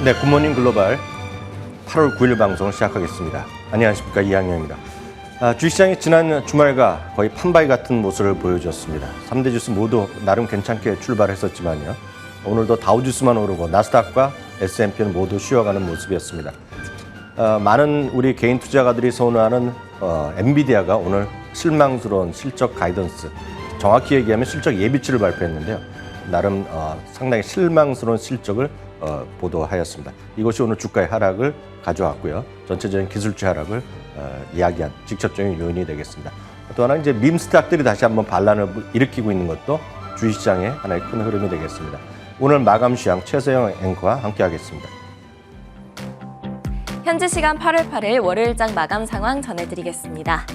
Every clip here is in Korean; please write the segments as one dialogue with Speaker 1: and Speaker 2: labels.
Speaker 1: 네, 굿모닝 글로벌 8월 9일 방송을 시작하겠습니다. 안녕하십니까, 이항영입니다. 주식시장이 지난 주말과 거의 판바이 같은 모습을 보여줬습니다. 3대 지수 모두 나름 괜찮게 출발했었지만요. 오늘도 다우지수만 오르고 나스닥과 S&P는 모두 쉬어가는 모습이었습니다. 많은 우리 개인 투자가들이 선호하는 엔비디아가 오늘 실망스러운 실적 가이던스, 정확히 얘기하면 실적 예비치를 발표했는데요. 나름 상당히 실망스러운 실적을 보도하였습니다. 이것이 오늘 주가의 하락을 가져왔고요. 전체적인 기술주 하락을 이야기한 직접적인 요인이 되겠습니다. 또 하나 이제 밈스탁들이 다시 한번 반란을 일으키고 있는 것도 주식시장의 하나의 큰 흐름이 되겠습니다. 오늘 마감 시황 최세영 앵커와 함께하겠습니다.
Speaker 2: 현지 시간 8월 8일 월요일장 마감 상황 전해드리겠습니다.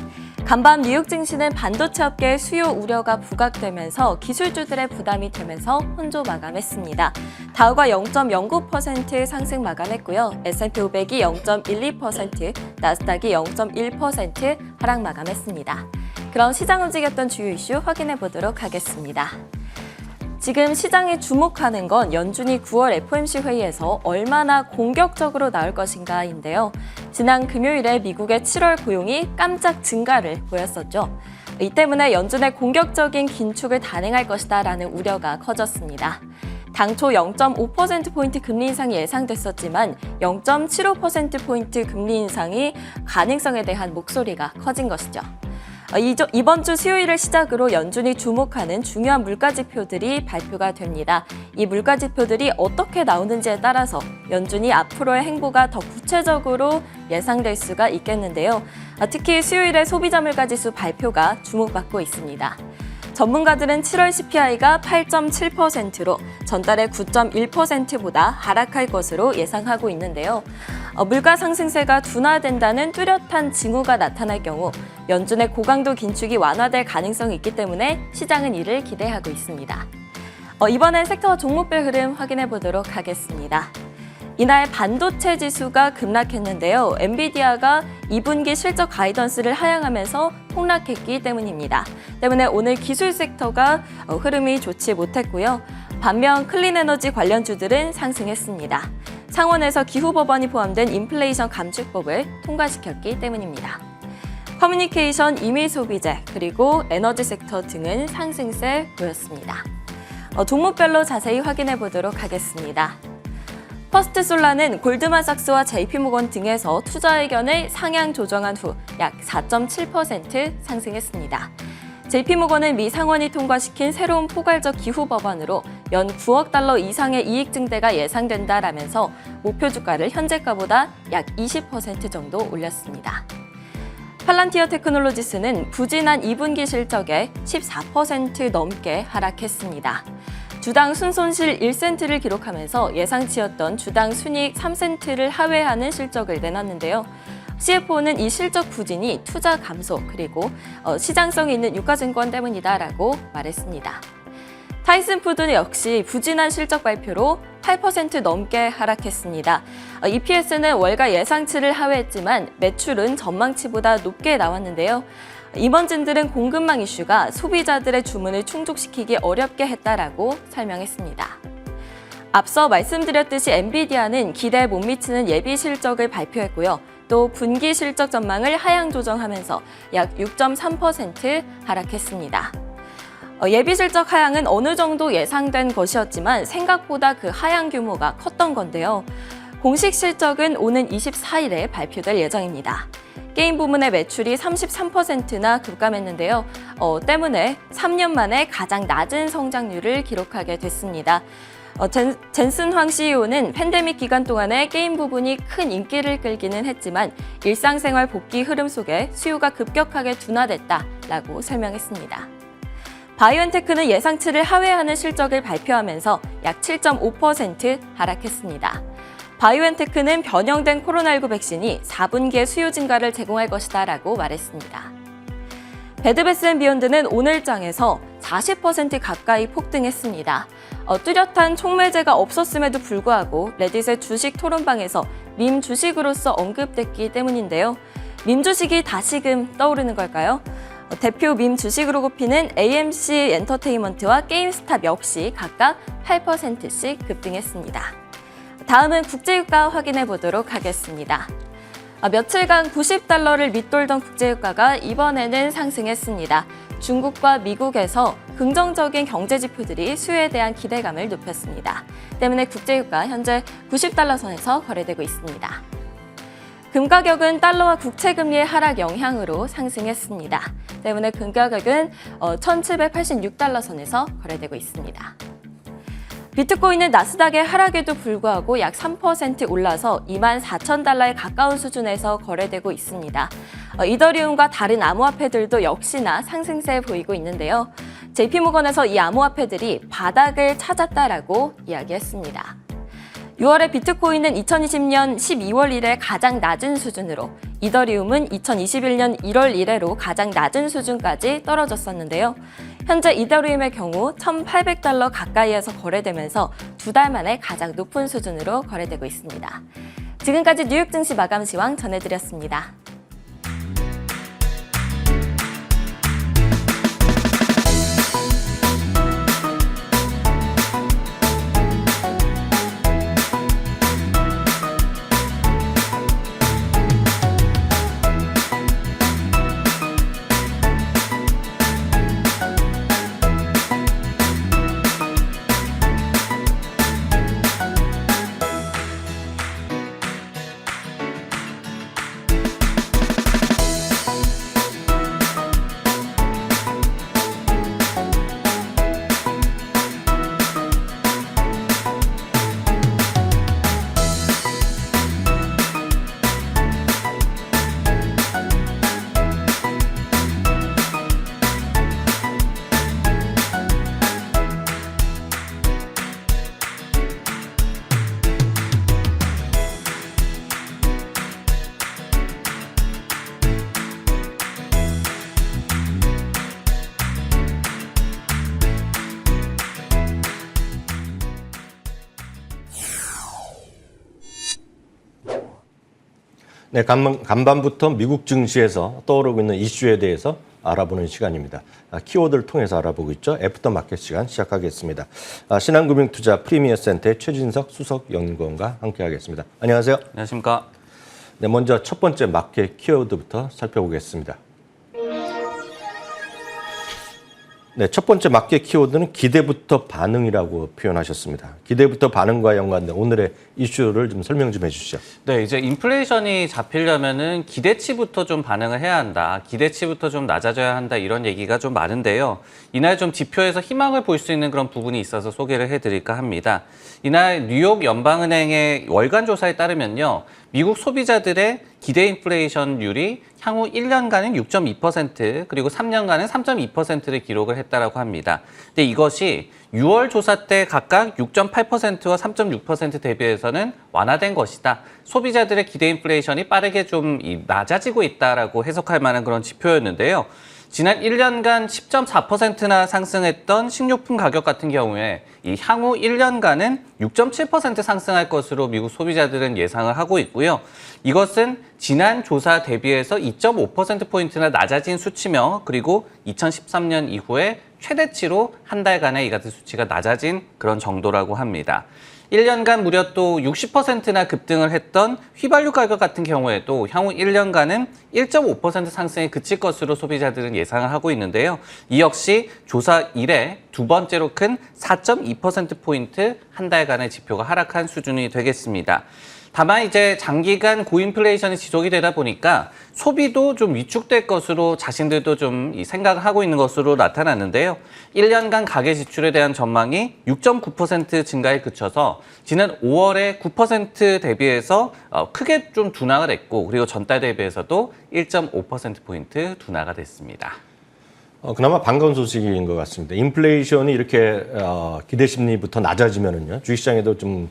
Speaker 2: 간밤 뉴욕 증시는 반도체 업계의 수요 우려가 부각되면서 기술주들의 부담이 되면서 혼조 마감했습니다. 다우가 0.09% 상승 마감했고요. S&P 500이 0.12%, 나스닥이 0.1% 하락 마감했습니다. 그럼 시장 움직였던 주요 이슈 확인해 보도록 하겠습니다. 지금 시장이 주목하는 건 연준이 9월 FOMC 회의에서 얼마나 공격적으로 나올 것인가인데요. 지난 금요일에 미국의 7월 고용이 깜짝 증가를 보였었죠. 이 때문에 연준의 공격적인 긴축을 단행할 것이다라는 우려가 커졌습니다. 당초 0.5%포인트 금리 인상이 예상됐었지만 0.75%포인트 금리 인상이 가능성에 대한 목소리가 커진 것이죠. 이번 주 수요일을 시작으로 연준이 주목하는 중요한 물가지표들이 발표가 됩니다. 이 물가지표들이 어떻게 나오는지에 따라서 연준이 앞으로의 행보가 더 구체적으로 예상될 수가 있겠는데요. 특히 수요일의 소비자 물가지수 발표가 주목받고 있습니다. 전문가들은 7월 CPI가 8.7%로 전달의 9.1%보다 하락할 것으로 예상하고 있는데요. 물가 상승세가 둔화된다는 뚜렷한 징후가 나타날 경우 연준의 고강도 긴축이 완화될 가능성이 있기 때문에 시장은 이를 기대하고 있습니다. 이번엔 섹터 종목별 흐름 확인해 보도록 하겠습니다. 이날 반도체 지수가 급락했는데요. 엔비디아가 2분기 실적 가이던스를 하향하면서 폭락했기 때문입니다. 때문에 오늘 기술 섹터가 흐름이 좋지 못했고요. 반면 클린에너지 관련주들은 상승했습니다. 상원에서 기후법안이 포함된 인플레이션 감축법을 통과시켰기 때문입니다. 커뮤니케이션, 임의 소비재, 그리고 에너지 섹터 등은 상승세 보였습니다. 종목별로 자세히 확인해 보도록 하겠습니다. 퍼스트솔라는 골드만삭스와 JP모건 등에서 투자 의견을 상향 조정한 후 약 4.7% 상승했습니다. JP모건은 미 상원이 통과시킨 새로운 포괄적 기후 법안으로 연 9억 달러 이상의 이익 증대가 예상된다라면서 목표 주가를 현재가보다 약 20% 정도 올렸습니다. 팔란티어 테크놀로지스는 부진한 2분기 실적에 14% 넘게 하락했습니다. 주당 순손실 1센트를 기록하면서 예상치였던 주당 순이익 3센트를 하회하는 실적을 내놨는데요. CFO는 이 실적 부진이 투자 감소 그리고 시장성이 있는 유가증권 때문이다라고 말했습니다. 타이슨푸드는 역시 부진한 실적 발표로 8% 넘게 하락했습니다. EPS는 월가 예상치를 하회했지만 매출은 전망치보다 높게 나왔는데요. 임원진들은 공급망 이슈가 소비자들의 주문을 충족시키기 어렵게 했다라고 설명했습니다. 앞서 말씀드렸듯이 엔비디아는 기대에 못 미치는 예비 실적을 발표했고요. 또 분기 실적 전망을 하향 조정하면서 약 6.3% 하락했습니다. 예비 실적 하향은 어느 정도 예상된 것이었지만 생각보다 그 하향 규모가 컸던 건데요. 공식 실적은 오는 24일에 발표될 예정입니다. 게임 부문의 매출이 33%나 급감했는데요. 때문에 3년 만에 가장 낮은 성장률을 기록하게 됐습니다. 젠슨 황 CEO는 팬데믹 기간 동안에 게임 부분이 큰 인기를 끌기는 했지만 일상생활 복귀 흐름 속에 수요가 급격하게 둔화됐다라고 설명했습니다. 바이오엔테크는 예상치를 하회하는 실적을 발표하면서 약 7.5% 하락했습니다. 바이오엔테크는 변형된 코로나19 백신이 4분기에 수요 증가를 제공할 것이다라고 말했습니다. 베드베스앤비욘드는 오늘장에서 40% 가까이 폭등했습니다. 뚜렷한 촉매제가 없었음에도 불구하고 레딧의 주식 토론방에서 밈 주식으로서 언급됐기 때문인데요. 밈 주식이 다시금 떠오르는 걸까요? 대표 밈 주식으로 꼽히는 AMC 엔터테인먼트와 게임스탑 역시 각각 8%씩 급등했습니다. 다음은 국제유가 확인해 보도록 하겠습니다. 며칠간 90달러를 밑돌던 국제유가가 이번에는 상승했습니다. 중국과 미국에서 긍정적인 경제 지표들이 수요에 대한 기대감을 높였습니다. 때문에 국제유가 현재 90달러 선에서 거래되고 있습니다. 금 가격은 달러와 국채금리의 하락 영향으로 상승했습니다. 때문에 금 가격은 1,786달러 선에서 거래되고 있습니다. 비트코인은 나스닥의 하락에도 불구하고 약 3% 올라서 24,000달러에 가까운 수준에서 거래되고 있습니다. 이더리움과 다른 암호화폐들도 역시나 상승세 보이고 있는데요. JP모건에서 이 암호화폐들이 바닥을 찾았다라고 이야기했습니다. 6월에 비트코인은 2020년 12월 이래 가장 낮은 수준으로, 이더리움은 2021년 1월 이래로 가장 낮은 수준까지 떨어졌었는데요. 현재 이더리움의 경우 1,800달러 가까이에서 거래되면서 2달 만에 가장 높은 수준으로 거래되고 있습니다. 지금까지 뉴욕 증시 마감 시황 전해드렸습니다.
Speaker 1: 네, 간밤부터 미국 증시에서 떠오르고 있는 이슈에 대해서 알아보는 시간입니다. 키워드를 통해서 알아보고 있죠. 애프터 마켓 시간 시작하겠습니다. 신한금융투자 프리미어센터의 최진석 수석연구원과 함께하겠습니다. 안녕하세요.
Speaker 3: 안녕하십니까.
Speaker 1: 네, 먼저 첫 번째 마켓 키워드부터 살펴보겠습니다. 네, 첫 번째 마켓 키워드는 기대부터 반응이라고 표현하셨습니다. 기대부터 반응과 연관된 오늘의 이슈를 좀 설명 좀 해주시죠.
Speaker 3: 네, 이제 인플레이션이 잡히려면은 기대치부터 좀 반응을 해야 한다. 기대치부터 좀 낮아져야 한다. 이런 얘기가 좀 많은데요. 이날 좀 지표에서 희망을 볼 수 있는 그런 부분이 있어서 소개를 해드릴까 합니다. 이날 뉴욕 연방은행의 월간 조사에 따르면요. 미국 소비자들의 기대 인플레이션율이 향후 1년간은 6.2% 그리고 3년간은 3.2%를 기록을 했다라고 합니다. 근데 이것이 6월 조사 때 각각 6.8%와 3.6% 대비해서는 완화된 것이다. 소비자들의 기대 인플레이션이 빠르게 좀 낮아지고 있다라고 해석할 만한 그런 지표였는데요. 지난 1년간 10.4%나 상승했던 식료품 가격 같은 경우에 이 향후 1년간은 6.7% 상승할 것으로 미국 소비자들은 예상을 하고 있고요. 이것은 지난 조사 대비해서 2.5%포인트나 낮아진 수치며 그리고 2013년 이후에 최대치로 한 달간의 이 같은 수치가 낮아진 그런 정도라고 합니다. 1년간 무려 또 60%나 급등을 했던 휘발유 가격 같은 경우에도 향후 1년간은 1.5% 상승에 그칠 것으로 소비자들은 예상을 하고 있는데요. 이 역시 조사 이래 두 번째로 큰 4.2%포인트 한 달간의 지표가 하락한 수준이 되겠습니다. 다만 이제 장기간 고인플레이션이 지속이 되다 보니까 소비도 좀 위축될 것으로 자신들도 좀 생각을 하고 있는 것으로 나타났는데요. 1년간 가계 지출에 대한 전망이 6.9% 증가에 그쳐서 지난 5월에 9% 대비해서 크게 좀 둔화가 됐고 그리고 전달 대비해서도 1.5%포인트 둔화가 됐습니다.
Speaker 1: 그나마 반가운 소식인 것 같습니다. 인플레이션이 이렇게 기대 심리부터 낮아지면은요, 주식시장에도 좀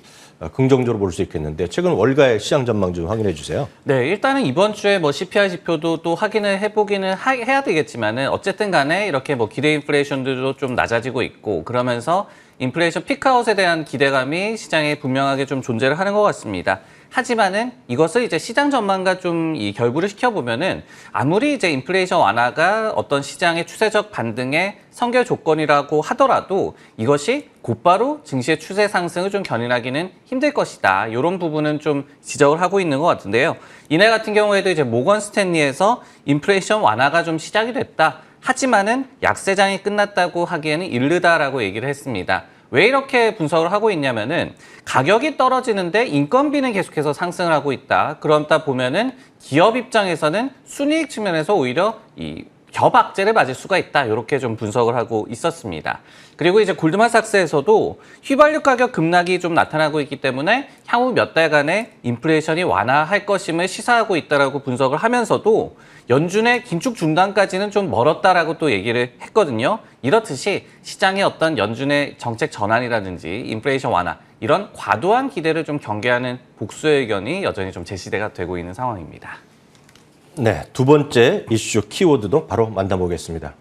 Speaker 1: 긍정적으로 볼 수 있겠는데 최근 월가의 시장 전망 좀 확인해 주세요.
Speaker 3: 네, 일단은 이번 주에 CPI 지표도 또 확인을 해보기는 해야 되겠지만은 어쨌든 간에 이렇게 기대 인플레이션들도 좀 낮아지고 있고 그러면서 인플레이션 피크아웃에 대한 기대감이 시장에 분명하게 좀 존재를 하는 것 같습니다. 하지만은 이것을 이제 시장 전망과 좀 이 결부를 시켜보면은 아무리 이제 인플레이션 완화가 어떤 시장의 추세적 반등의 선결 조건이라고 하더라도 이것이 곧바로 증시의 추세 상승을 좀 견인하기는 힘들 것이다. 이런 부분은 좀 지적을 하고 있는 것 같은데요. 이날 같은 경우에도 이제 모건 스탠리에서 인플레이션 완화가 좀 시작이 됐다. 하지만은 약세장이 끝났다고 하기에는 이르다라고 얘기를 했습니다. 왜 이렇게 분석을 하고 있냐면은 가격이 떨어지는데 인건비는 계속해서 상승을 하고 있다. 그러다 보면은 기업 입장에서는 순이익 측면에서 오히려 이 겹악재를 맞을 수가 있다. 이렇게 좀 분석을 하고 있었습니다. 그리고 이제 골드만삭스에서도 휘발유 가격 급락이 좀 나타나고 있기 때문에 향후 몇 달간의 인플레이션이 완화할 것임을 시사하고 있다라고 분석을 하면서도 연준의 긴축 중단까지는 좀 멀었다라고 또 얘기를 했거든요. 이렇듯이 시장의 어떤 연준의 정책 전환이라든지 인플레이션 완화 이런 과도한 기대를 좀 경계하는 복수의 의견이 여전히 좀 제시가 되고 있는 상황입니다.
Speaker 1: 네, 두 번째 이슈 키워드도 바로 만나보겠습니다.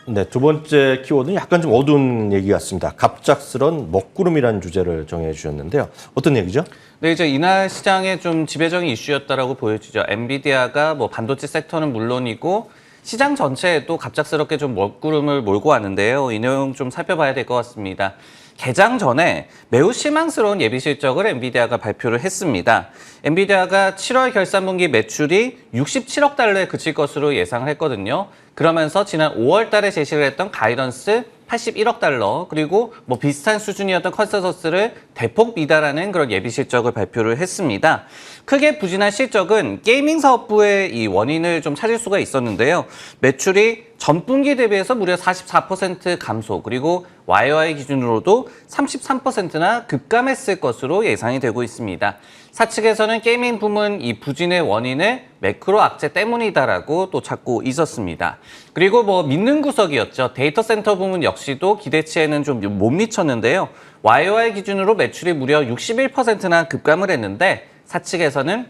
Speaker 1: 네, 두 번째 키워드는 약간 좀 어두운 얘기 같습니다. 갑작스런 먹구름이라는 주제를 정해 주셨는데요. 어떤 얘기죠?
Speaker 3: 네, 이제 이날 시장의 좀 지배적인 이슈였다라고 보여지죠. 엔비디아가 뭐 반도체 섹터는 물론이고 시장 전체에도 갑작스럽게 좀 먹구름을 몰고 왔는데요. 이 내용 좀 살펴봐야 될 것 같습니다. 개장 전에 매우 실망스러운 예비 실적을 엔비디아가 발표를 했습니다. 엔비디아가 7월 결산분기 매출이 67억 달러에 그칠 것으로 예상을 했거든요. 그러면서 지난 5월 달에 제시를 했던 가이던스 81억 달러 그리고 뭐 비슷한 수준이었던 컨센서스를 대폭 미달하는 그런 예비 실적을 발표를 했습니다. 크게 부진한 실적은 게이밍 사업부의 이 원인을 좀 찾을 수가 있었는데요. 매출이 전분기 대비해서 무려 44% 감소 그리고 YOY 기준으로도 33%나 급감했을 것으로 예상이 되고 있습니다. 사측에서는 게이밍 부문 이 부진의 원인을 매크로 악재 때문이다라고 또 찾고 있었습니다. 그리고 뭐 믿는 구석이었죠. 데이터 센터 부문 역시도 기대치에는 좀 못 미쳤는데요. YOY 기준으로 매출이 무려 61%나 급감을 했는데 사측에서는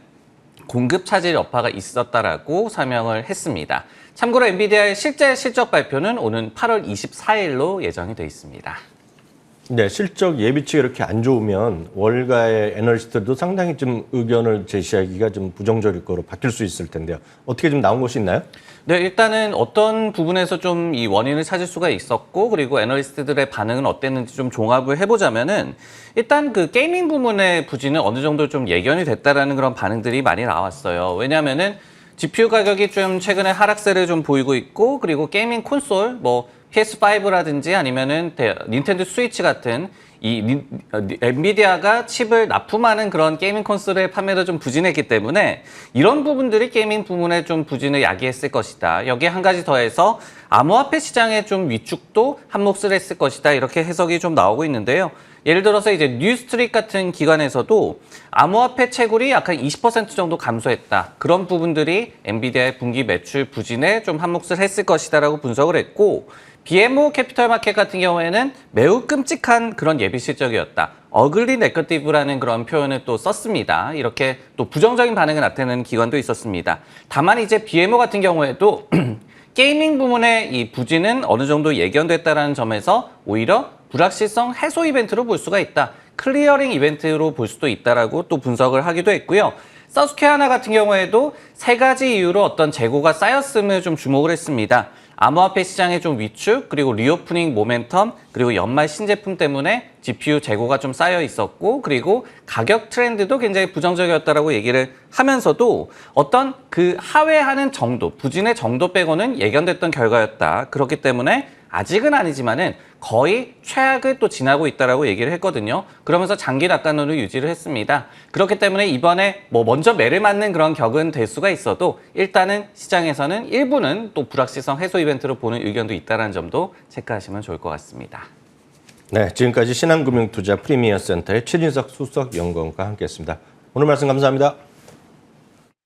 Speaker 3: 공급 차질 여파가 있었다라고 설명을 했습니다. 참고로 엔비디아의 실제 실적 발표는 오는 8월 24일로 예정이 돼 있습니다.
Speaker 1: 네, 실적 예비치가 이렇게 안 좋으면 월가의 애널리스트들도 상당히 좀 의견을 제시하기가 좀 부정적일 거로 바뀔 수 있을 텐데요. 어떻게 좀 나온 것이 있나요?
Speaker 3: 네, 일단은 어떤 부분에서 좀 이 원인을 찾을 수가 있었고 그리고 애널리스트들의 반응은 어땠는지 좀 종합을 해보자면은 일단 그 게이밍 부문의 부진은 어느 정도 좀 예견이 됐다라는 그런 반응들이 많이 나왔어요. 왜냐하면은 GPU 가격이 좀 최근에 하락세를 좀 보이고 있고 그리고 게이밍 콘솔 뭐 PS5라든지 아니면은 닌텐도 스위치 같은 이 엔비디아가 칩을 납품하는 그런 게이밍 콘솔의 판매도 좀 부진했기 때문에 이런 부분들이 게이밍 부문에 좀 부진을 야기했을 것이다. 여기에 한 가지 더해서 암호화폐 시장의 좀 위축도 한몫을 했을 것이다. 이렇게 해석이 좀 나오고 있는데요. 예를 들어서 이제 뉴스트릿 같은 기관에서도 암호화폐 채굴이 약간 20% 정도 감소했다. 그런 부분들이 엔비디아의 분기 매출 부진에 좀 한몫을 했을 것이다라고 분석을 했고 BMO 캐피털 마켓 같은 경우에는 매우 끔찍한 그런 예비 실적이었다. 어글리 네거티브라는 그런 표현을 또 썼습니다. 이렇게 또 부정적인 반응을 나타내는 기관도 있었습니다. 다만 이제 BMO 같은 경우에도 게이밍 부문의 이 부진은 어느 정도 예견됐다는 점에서 오히려 불확실성 해소 이벤트로 볼 수가 있다. 클리어링 이벤트로 볼 수도 있다라고 또 분석을 하기도 했고요. 서스퀘어나 같은 경우에도 세 가지 이유로 어떤 재고가 쌓였음을 좀 주목을 했습니다. 암호화폐 시장의 좀 위축, 그리고 리오프닝 모멘텀, 그리고 연말 신제품 때문에 GPU 재고가 좀 쌓여 있었고, 그리고 가격 트렌드도 굉장히 부정적이었다라고 얘기를 하면서도 어떤 그 하회하는 정도, 부진의 정도 빼고는 예견됐던 결과였다. 그렇기 때문에 아직은 아니지만은 거의 최악을 또 지나고 있다라고 얘기를 했거든요. 그러면서 장기 낙관론을 유지를 했습니다. 그렇기 때문에 이번에 뭐 먼저 매를 맞는 그런 격은 될 수가 있어도 일단은 시장에서는 일부는 또 불확실성 해소 이벤트로 보는 의견도 있다는 점도 체크하시면 좋을 것 같습니다.
Speaker 1: 네, 지금까지 신한금융투자 프리미어 센터의 최진석 수석 연구원과 함께했습니다. 오늘 말씀 감사합니다.